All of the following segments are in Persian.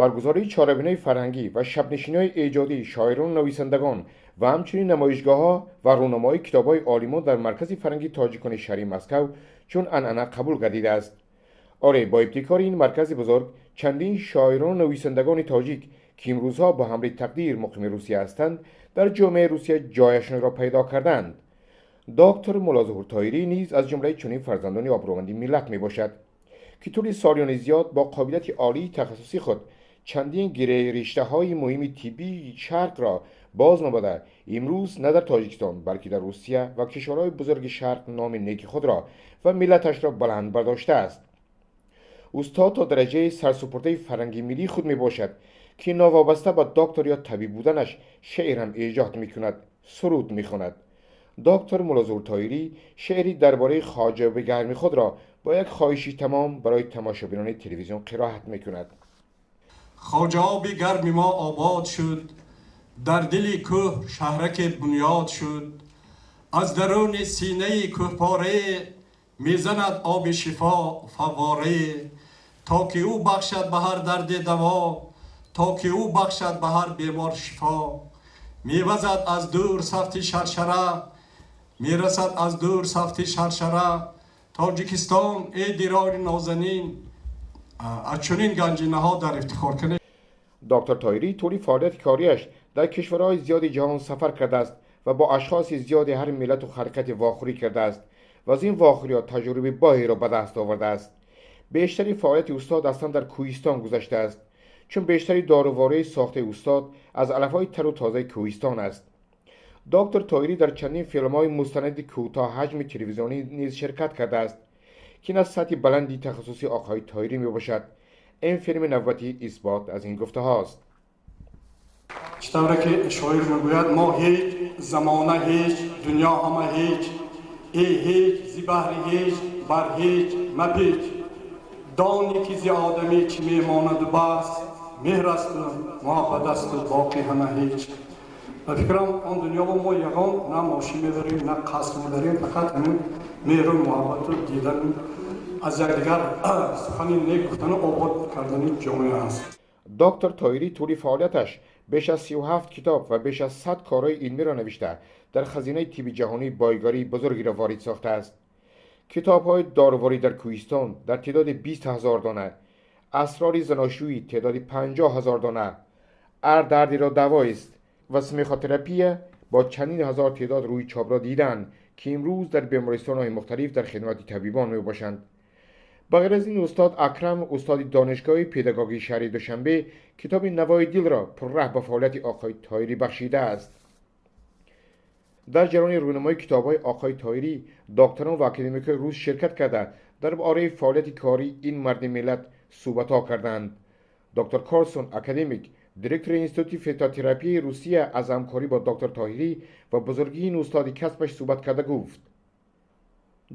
برگزاری چهاربینای فرهنگی و شبنشینی‌های ایجادی شاعران و نویسندگان و همچنین نمایشگاه‌ها و رونمایی کتاب‌های عالیمان در مرکز فرهنگی تاجیکان شهری مسکو چون عنعنه قبول گردیده است. آره، با ابتکار این مرکز بزرگ چندین شاعران و نویسندگان تاجیک که امروزها با حمله تقدیر مقیم روسیه هستند در جامعه روسیه جایشان را پیدا کردند. دکتر مولا ظهور طاهری نیز از جمله چنین فرزندان آبرومندی ملت می باشد که طول سالیان زیاد با قابلیت عالی تخصصی خود چندین گره رشته های مهم طبی شرق را باز نموده امروز نه در تاجیکستان بلکه در روسیه و کشورهای بزرگ شرق نام نیک خود را و ملتش را بلند برداشته است. استاد تا درجه سرسپرده فرهنگی ملی خود می باشد که ناوابسته به دکتر یا طبیب بودنش شعر هم ایجاد می کند، سرود می خواند. دکتر مولا ظهور طاهری شعری درباره خواجه به گرمی خود را با یک خواهشی تمام برای تماشاگران تلویزیون قرائت می کند. خواجه به گرم ما آباد شد، در دل کوه شهرک بنیاد شد. از درون سینه کوهپاره میزند آب شفا فواره. تا که او بخشد به هر درد دوا، تا که او بخشد به هر بیمار شفا. میوزد از دور سفت شرشره، میرسد از دور سفت شرشره. تاجیکستان ای دیران نازنین، از چنین گنجینه ها در افتخار کنه. دکتر طاهری طوری فعالیت کاریش در کشورهای زیادی جهان سفر کرده است و با اشخاص زیادی هر ملت و خلقت واخوری کرده است و از این واخوری تجربه باهی را به دست آورده است. بیشتری فعالیت استاد اصلا در کوهستان گذشته است، چون بیشتری داروواره ساخته استاد از علفهای تر و تازه کوهستان است. دکتر طاهری در چندین فیلم‌های مستند کوتاه حجم تلویزیونی نیز شرکت کرده است که از سطح بلندی تخصصی آقای طاهری میباشد. این فیلم نوبتی اثبات از این گفته هاست. چطوره که شاعر میگوید ما هیچ زمانه هیچ دنیا همه هیچ ای هیچ زی بحر هیچ بر هیچ مپیچ. دانی که زی آدمی چی میماند بس مهر است و محبت است و باقی همه هیچ. فکرم آن دنیا و ما یگان نه ماشین میداریم نه قصر میداریم، فقط همین مهر و محبت و دیدن از یکدیگر سخنی نیک گفتن و آباد کردن جامعه است. دکتر طاهری طول فعالیتش بیش از 37 کتاب و بیش از 100 کارهای علمی را نوشته در خزینه طب جهانی بایگاری بزرگی را وارد ساخته است. کتاب‌های داروواری در کوهستان در تعداد 20,000 دانه، اسرار زناشویی تعداد 50,000 دانه، هر دردی را دوایی است و سمیخوتراپی با چندین هزار تعداد روی چاپ را دیدن که امروز در بیمارستان‌های مختلف در خدمت طبیبان میباشند. بغیر از این استاد اکرم استاد دانشگاه پداگوژی شهر دوشنبه کتاب نوای دل را پرره به فعالیت آقای طاهری بخشیده است. در جریان رونمایی کتاب‌های آقای طاهری دکتران و اکادمیک‌های روس شرکت کرده درباره فعالیت کاری این مرد ملت صحبت‌ها کردند. دکتر کارلسون اکادمیک دیرکتور انستیتوت فیتوتراپی روسیه از همکاری با دکتر طاهری و بزرگی این استاد کسبش صحبت کرده گفت: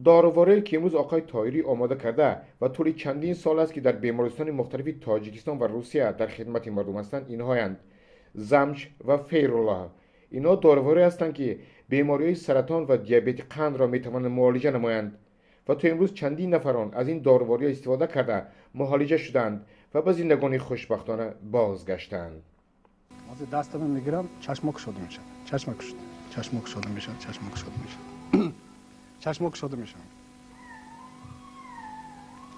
داروواره که امروز آقای طاهری آماده کرده و طول چندین سال است که در بیمارستان مختلف تاجیکستان و روسیه در خدمت مردم هستند اینهایند: زمش و فیرالله. اینا داروواره هستند که بیماری‌های سرطان و دیابت قند را میتوانند معالجه نمایند و تا امروز چندین نفران از این داروواری استفاده کرده معالجه شدند و به زندگانی خوشبختانه بازگشتند. از دستم میگیرم چشمک شده میشه، چشمک شده میشه. چشمک شده میشه.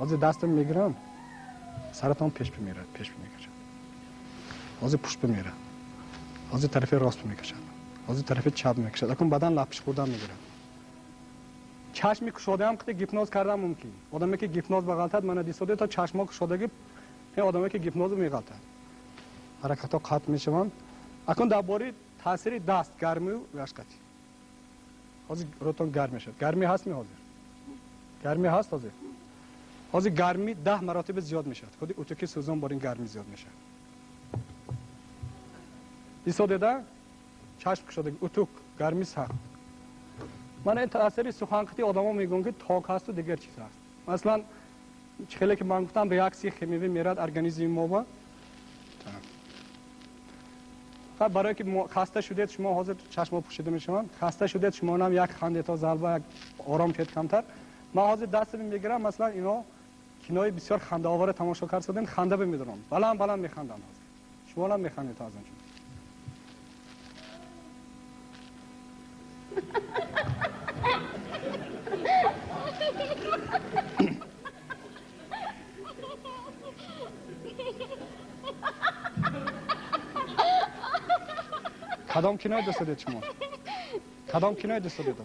از دستم میگیرم سرطان پیش میره. از پشت میره. از طرف راست میکشد. از طرف چپ میکشد. اکنون بدن لپش خوردن میگیره. چشمی کشوده هم که گیپنوز کردم ممکن. آدمی که گیپنوز بغلطد من دیسوده تا چشمک شدگی این آدمی که گیپنوز میغلطد. حرکت‌ها قطع میشوند. اکنون درباره تاثیر دست گرمی و اشکتی. از روتون گرم میشد. گرمی هست حاضر. گرمی هست حاضر. از گرمی 10 مراتب زیاد میشد. خودی اتوکی سوزان بار این گرمی زیاد میشه. دیسوده ده چشم کشیدگی اتوک گرمی سخت. من این تاثیر سخنگفتی آدما میگن که تاک هست و دیگر چیز هست. مثلا خیلی که من گفتم ریاکسی شیمیایی میراد ارگانیسم ما با برای که خسته شدید شما حاضر چشم پوشیده میشوند، خسته شدید شما هم یک خنده تا ضربه یک آرام شد کمتر، ما حاضر دست میگیرم مثلا اینا кинои бисёр хандаовар тамошо кардем, ханда бимедорам. Баланд механдам. Шумо ном механдед азон. کدام کنای دوست دارید شما؟ کدام کنای دوست دارید؟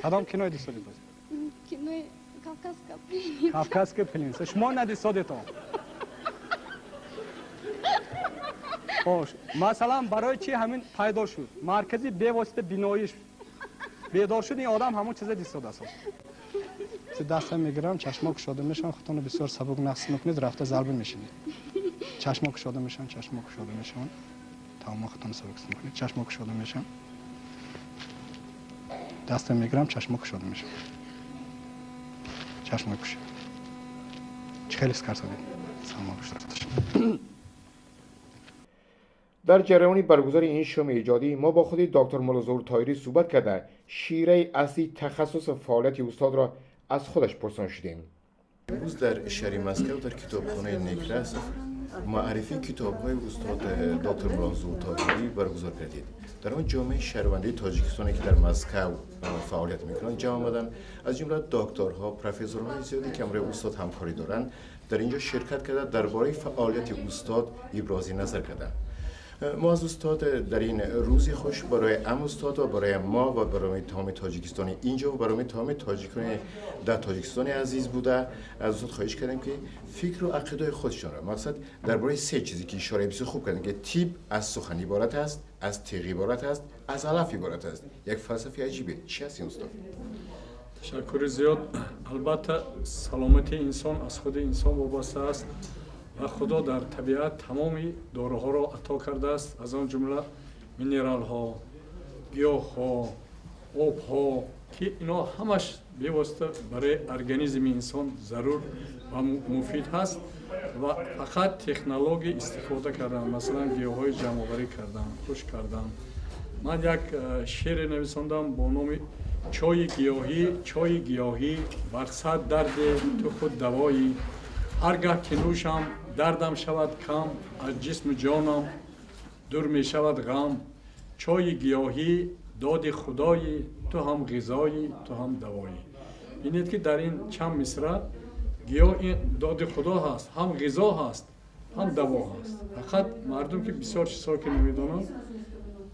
کدام کنای دوست دارید؟ کنای کافکاسکا. کافکاسکا پرنس. شما ندید سادتون. خوش. مثلا برای چی همین پیدا شد؟ مرکزی به واسطه بیناییش بیدار شد این آدم همون چیز دیست داده است. چه دستم میگیرم چشما کشاده میشن خودتون بسیار سبک نقص میکنید رفته ضربه میشینید. چشما کشاده میشن تمام خودتون سبک میکنید چشما کشاده میشن دستم میگیرم چشما کشاده میشن چشما کشید خیلی اسکر سادید سلام باشید. در جریان برگزار این شوم ایجادی ما با خود دکتر ملاظهور طاهری صحبت کرده شیره اصلی تخصص فعالیت استاد را از خودش پرسان شدیم. امروز در شهر مسکو در کتابخانه نیکرس معرفی کتاب‌های استاد دکتر ملاظهور طاهری برگزار کردید. در آن جامعه شهروندی تاجیکستانی که در مسکو فعالیت می‌کنند جمع آمدند از جمله دکترها، پروفسورهای زیادی که امروز استاد همکاری دارند در اینجا شرکت کرده درباره فعالیت استاد ابراز نظر کردند. ما از استاد در این روزی خوش برای استاد و برای ما و برای تمام تاجیکستانی اینجا و برای تمام تاجیکان در تاجیکستان عزیز بوده از استاد خواهش کردیم که فکر و عقیده خودشان را مقصد درباره سه چیزی که اشاره بسیار خوب کردن که تیپ از سخن عبارت است، از تیغ عبارت است، از علف عبارت است. یک فلسفه عجیبه. چی است این استاد؟ تشکر زیاد. البته سلامتی انسان از خود انسان وابسته است و خدا در طبیعت تمامی داروها را عطا کرده است از آن جمله مینرال ها، گیاه ها، آب ها که اینا همش به واسطه برای ارگانیسم انسان ضرور و مفید هست و فقط تکنولوژی استفاده کردن مثلا گیاه های جمع آوری کردن، خوش کردن. من یک شعر نویساندم با نام چای گیاهی بر صد درد تو خود دوایی هرگاه که نوشم دردم شود کم از جسم جانم دور می شود غم چای گیاهی داد خدایی تو هم غذایی تو هم دوایی. ببینید که در این چند مصرع گیاه این داد خدا هست، هم غذا هست، هم دوا هست. فقط مردم که بسیار چیزها که نمیدونن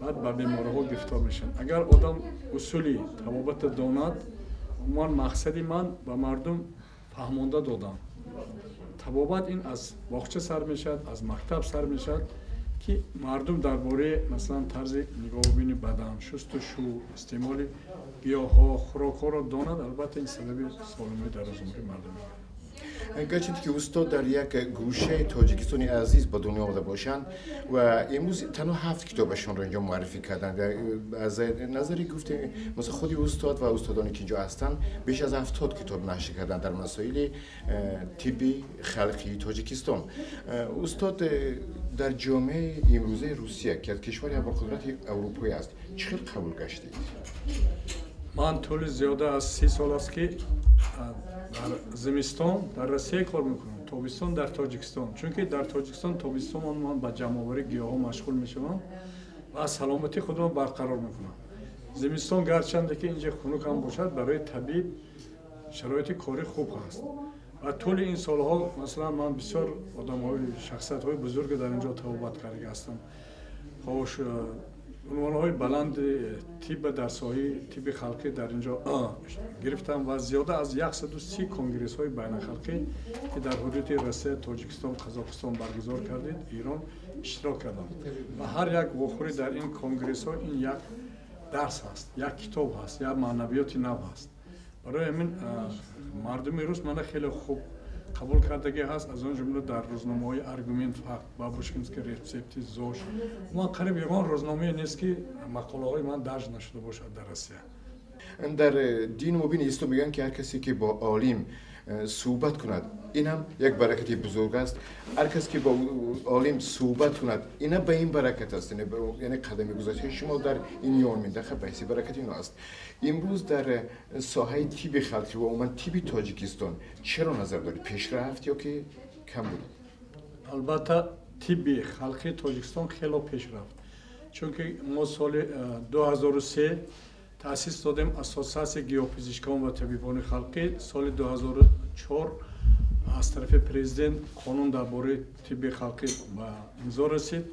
بعد به بیماری‌ها گرفتار میشن. اگر آدم اصولی طبابت داند عموما مقصدی من به مردم فهمانده دادم. طبابت این از باغچه سر میشد، از مکتب سر میشد که مردم درباره مثلا طرز نگاهبین بدن، شست و شو، استعمال گیاه‌ها، خوراک‌ها را داند. البته این سبب سالمی در روزمره مردم است. گرچه که استاد در یک گوشه تاجیکستانی عزیز به دنیا آمده باشند و امروز تنها 7 کتابشان را اینجا معرفی کردند. از نظری گفتیم مثلا خودی استاد و استادانی که اینجا هستند بیش از 70 کتاب نشر کردند در مسائل طبی خلقی تاجیکستان. استاد در جامعه امروزه روسیه که کشوری با قدرت اروپایی است چقدر قبول گشتید؟ من طول زیاده از 30 سال است که در زمستان در روسیه کار میکنم، تابستان در تاجیکستان. چون که در تاجیکستان تابستان من با جمع آوری گیاها مشغول میشم و از سلامتی خودم برقرار میکنم. زمستان گرچنده که اینجا خنک هم باشد برای طبیب شرایط کاری خوب هست و طول این سالها مثلا من بسیار آدم‌های شخصیت‌های بزرگ در اینجا طبابت کرده هستم. خوش عنوان‌های بلند طب در ساحه طب خلقی در اینجا گرفتم و زیاده از 130 کنگرس‌های بین‌المللی که در حدود روسیه، تاجیکستان، قزاقستان برگزار کردید ایران اشتراک کردم و هر یک واخوری در این کنگرس‌ها این یک درس هست، یک کتاب هست، یک معنویات نو هست. برای همین مردم روس من خیلی خوب قبول کردگی هست. از آن جمله در روزنامه‌های آرگومنت فقط بابوشکینسکی رسپتی زوش من قریب یگان روزنامه نیست که مقاله‌های من درج نشده باشد در روسیه. در دین مبین اسلام میگن که هر کسی که با عالم صحبت کند این هم یک برکتی بزرگ است. هر کس که با عالم صحبت کند این به این برکت است، یعنی قدم گذاشته شما در این یون منطقه بحث برکت این است. امروز در ساحه تیب خلقی و عموما تیب تاجیکستان چرا نظر دارید؟ پیشرفت یا که کم بود؟ البته تیب خلقی تاجیکستان خیلی پیش رفت، چون که ما سال 2003 تأسیس دادیم اساسیاسیون گیاپزشکان و طبیبان خلقی. سال 2004 از طرف پرزیدنت قانون درباره طب خلقی به امضا رسید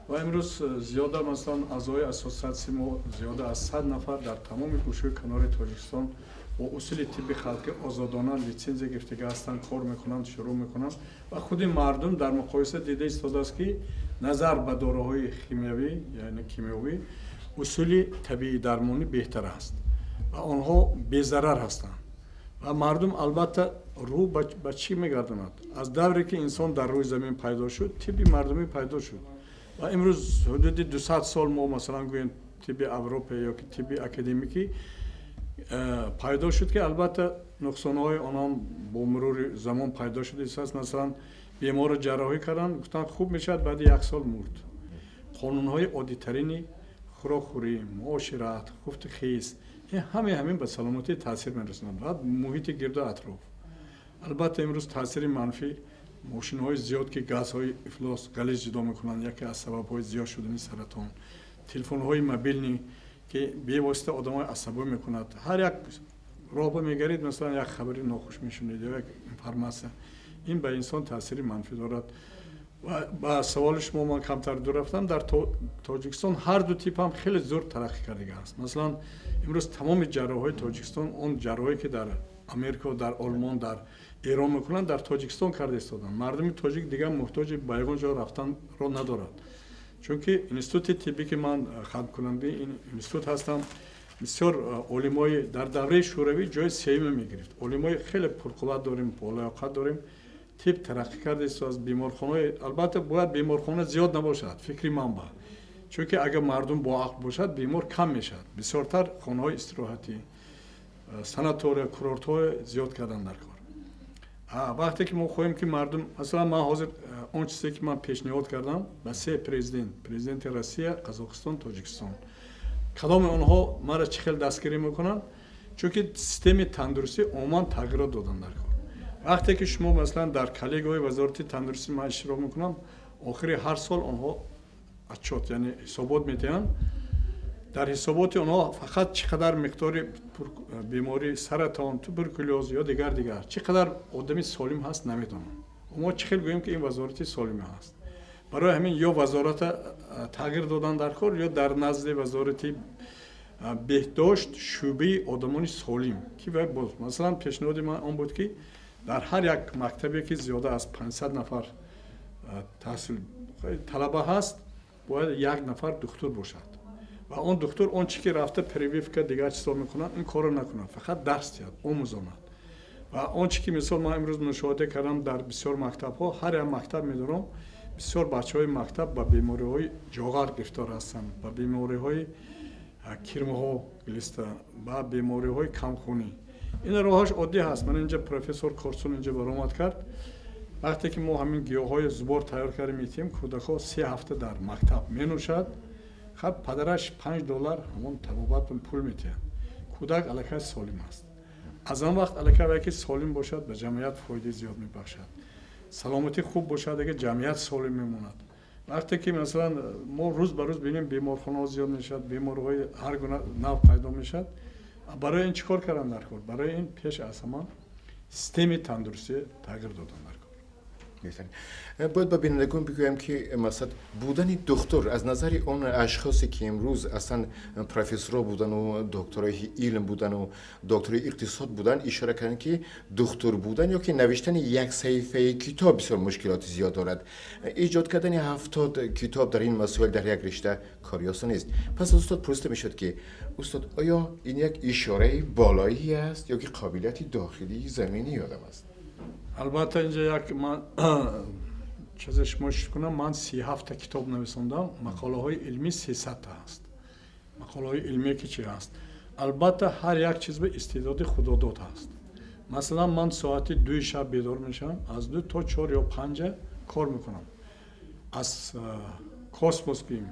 و امروز زیاده مثلا اعضای اساسیاسیون ما زیاده از 100 نفر در تمام گوشه کنار تاجیکستان با اصول طب خلقی آزادانه لیسانس گرفتگی هستند، کار میکنند، شروع میکنند و خود مردم در مقایسه دیده ایستاده است که نظر به داروهای شیمیایی یعنی کیمیایی اصول طبیعی درمانی بهتر است و آنها بی‌ضرر هستند و مردم البته رو به چی میگردند؟ از دوری که انسان در روی زمین پیدا شد طب مردمی پیدا شد و امروز حدود 200 سال ما مثلا گوییم طب اروپا یا که طب اکادمیکی پیدا شد که البته نقصانهای آنها با مرور زمان پیدا شده است. مثلا بیمار جراحی کردن گفتن خوب میشد بعد 1 سال مرد. قانونهای عادی ترینی خوراکخوری، معاشرت، خفت خیز همین به سلامتی تاثیر میرسند و محیط گرد و اطراف. البته امروز تاثیر منفی ماشین های زیاد که گاز های افلاس غلیظ جدا میکنند یکی از سبب های زیاد شدن سرطان، تلفن های موبیل که به واسطه آدم های عصبی میکند. هر یک راه میگرید مثلا یک خبری ناخوش میشنید یا یک انفرماسیون، این به انسان تاثیر منفی دارد. و با سوال شما من کمتر دور رفتم، در تاجیکستان هر دو تیپ هم خیلی زور ترقی کرده است. مثلا امروز تمام جراحای تاجیکستان اون جراحی که در امریکا، در آلمان، در ایران میکنن در تاجیکستان کرده استادن. مردم تاجیک دیگه محتاج به یگان جا رفتن رو ندارد، چون که اینستیتوت طبی که من خدمت کننده این اینستیتوت هستم بسیار علمای در دوره شوروی جای سوم میگرفت. علمای خیلی پرقدرت داریم، بالیاقت داریم. طب ترقی کرده است از بیمارخانه. البته باید بیمارخانه زیاد نباشد، فکری منبع، چون که اگر مردم با عقل باشد بیمار کم میشد. بسیارتر خانه های استراحتی، ساناتوریا، کورورت‌های زیاد کردن در کار. وقتی که ما خواهیم که مردم مثلا من حاضر اون چیزی که من پیشنهاد کردم به 3 پرزیدنت روسیه، قزاقستان، تاجیکستان، کدام اونها مرا چه خیلی دستگیری میکنن، چون که سیستم تندرستی عموما تغییرات دادن در کار. وقتی که شما مثلا در کلیگای وزارت تندرستی من اشتراک میکنم، آخر هر سال آنها اچات یعنی حسابات میتونن. در حسابات آنها فقط چقدر مقدار بیماری سرطان، توبرکولوز یا دیگر چقدر آدمی سالم هست نمیدونم. ما چه خیلی گوییم که این وزارت سالم هست. برای همین یا وزارت تغییر دادن در کار یا در نزد وزارت بهداشت شعبه آدمان سالم که باید مثلا پیشنهاد من آن بود که در هر یک مکتبی که زیاده از 500 نفر تحصیل طلبه هست باید 1 نفر دکتر باشد و اون دکتر اون چی که رفته پریویف که دیگه چیزا میکنن این کارو نکنن، فقط درس یاد آموزاند. و اون چی که مثلا من امروز مشاهده کردم در بسیار مکتب ها، هر یک مکتب میدونم بسیار بچهای مکتب با بیماری های جاغر گرفتار هستند، با بیماری های کرمه ها گلیسته، با بیماری های کمخونی. این راهش عادی هست. من اینجا پروفسور کارسون اینجا برآمد کرد. وقتی که ما همین گیاهای زبار تیار کردیم میتیم کودک‌ها 3 هفته در مکتب مینوشد، خب پدرش $5 همون طبابت پول میده. کودک الکه سالم است. از آن وقت الکه که سالم باشد به جمعیت فایده زیاد میبخشد. سلامتی خوب باشد اگه جمعیت سالم میموند. وقتی که مثلا ما روز به روز ببینیم بیمارخانه‌ها زیاد میشد، بیماری‌های هر گونه نوع پیدا میشد، برای این چیکار کردن در کار؟ برای این پیش از همه سیستم تندرستی تغییر دادن در کار. باید به بینندگان بگویم که مثلا بودن دکتر از نظر اون اشخاصی که امروز اصلا پروفسورها بودن و دکترای علم بودن و دکترای اقتصاد بودن اشاره کردن که دکتر بودن یا که نوشتن 1 صفحه کتاب بسیار مشکلات زیاد دارد. ایجاد کردن 70 کتاب در این مسائل در یک رشته کاری آسان نیست. پس از استاد پرسیده میشد که استاد آیا این یک اشاره بالایی است یا که قابلیت داخلی زمینی آدم است؟ البته اینجا یک من چیزش مشت کنم، من 37 کتاب نویساندم. مقاله های علمی 300 هست. مقاله های علمی که چی هست؟ البته هر یک چیز به استعداد خدا داده است. مثلا من ساعت 2 شب بیدار میشم، از 2 تا 4 یا 5 کار میکنم. از کосмос بیم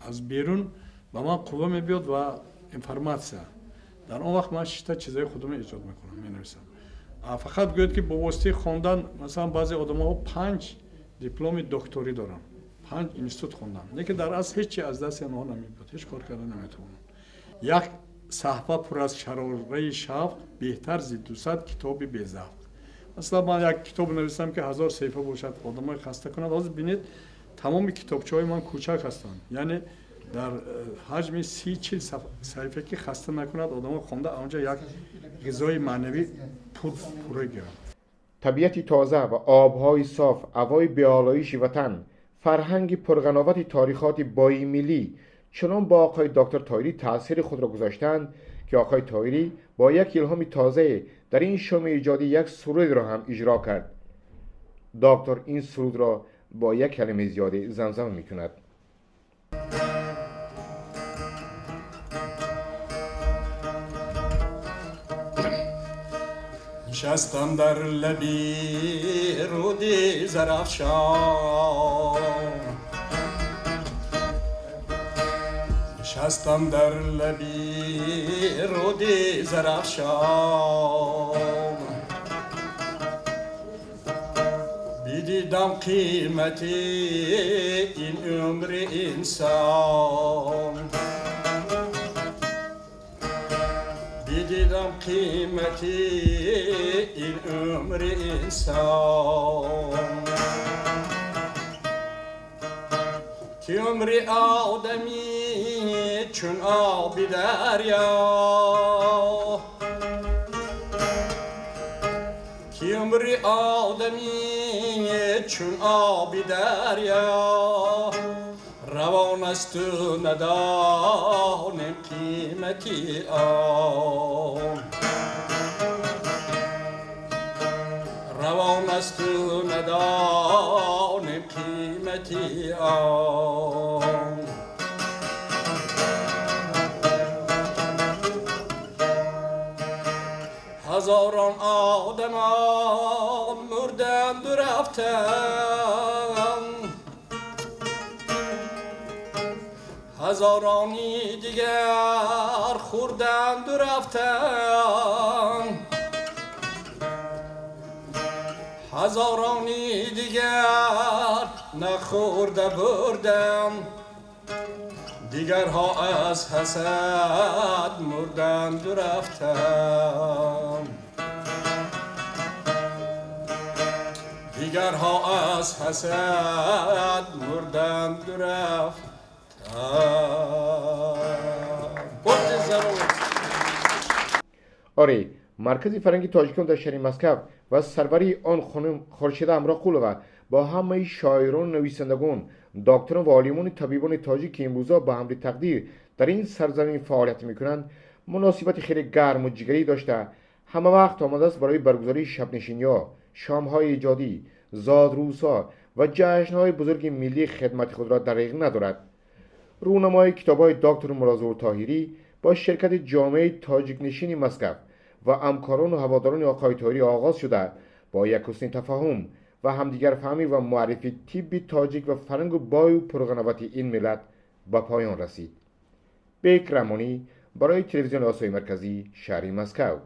از بیرون به من قوه میبیاد و انفرماسیا. در اون وقت من 6 تا چیزای خودم ایجاد میکنم، مینویسم. فقط گوید که با واسطه خواندن مثلا بعضی آدم‌ها 5 دیپلم دکتری دارن، 5 اینستیتوت خوندن، لیکن در اصل هیچی از دست اونها نمیاد، هیچ کار کردن نمیتونن. یک صحفه پر از شراره شوق بهتر از 200 کتاب بی‌ذوق. مثلا من یک کتاب نویسم که 1000 صفحه باشد، آدمای خسته کند. باز ببینید تمام کتابچه‌های من کوچک هستند، یعنی در حجم 30-40 صفحه که خسته نکند آدم خونده اونجا یک غذای معنوی پوره گیرند. طبیعتی تازه و آبهای صاف، هوای بیالایش وطن، فرهنگ پرغناوت تاریخات بایی ملی چنان با آقای دکتر طاهری تأثیر خود را گذاشتند که آقای طاهری با یک الهام تازه در این شوم ایجادی یک سرود را هم اجرا کرد. دکتر این سرود را با یک کلمه زیاده زمزمه می کند. نشستم در لبی رودی زرافشان، نشستم در لبی رودی زرافشان، بیدیدم قیمتی این عمر انسان، دیدم قیمتی این عمر انسان، که عمر آدمی چون آب دریا، که عمر آدمی چون آب دریا، روان است و ندانم قیمتی آن، روان است و ندانم قیمتی آن. هزاران آدم مردند و رفتند، هزارانی دیگر خوردند و رفتند، هزارانی دیگر نخورده بردند، دیگرها از حسد مردند و رفتند، دیگرها از حسد مردند و رفتند. آره، مرکز فرهنگی تاجیکان در شهر مسکو و سروری آن خانم خورشید امراقولووا با همه شاعران، نویسندگان، دکتران و عالمان طبیبان تاجیک که امروزا به حمل تقدیر در این سرزمین فعالیت میکنند مناسبت خیلی گرم و جگری داشته همه وقت آماده است برای برگزاری شبنشینی‌ها، شام‌های ایجادی، زادروزها و جشن‌های بزرگ ملی خدمت خود را دریغ ندارد. رونمای کتاب‌های دکتر مرازو طاهری با شرکت جامعه تاجیک نشین مسکو و همکاران و هواداران آقای طاهری آغاز شده با یک حسن تفاهم و همدیگر فهمی و معرفی طب تاجیک و فرهنگ و بای و پرغناوت این ملت به پایان رسید. بیک رمانی برای تلویزیون آسیای مرکزی، شهر مسکو.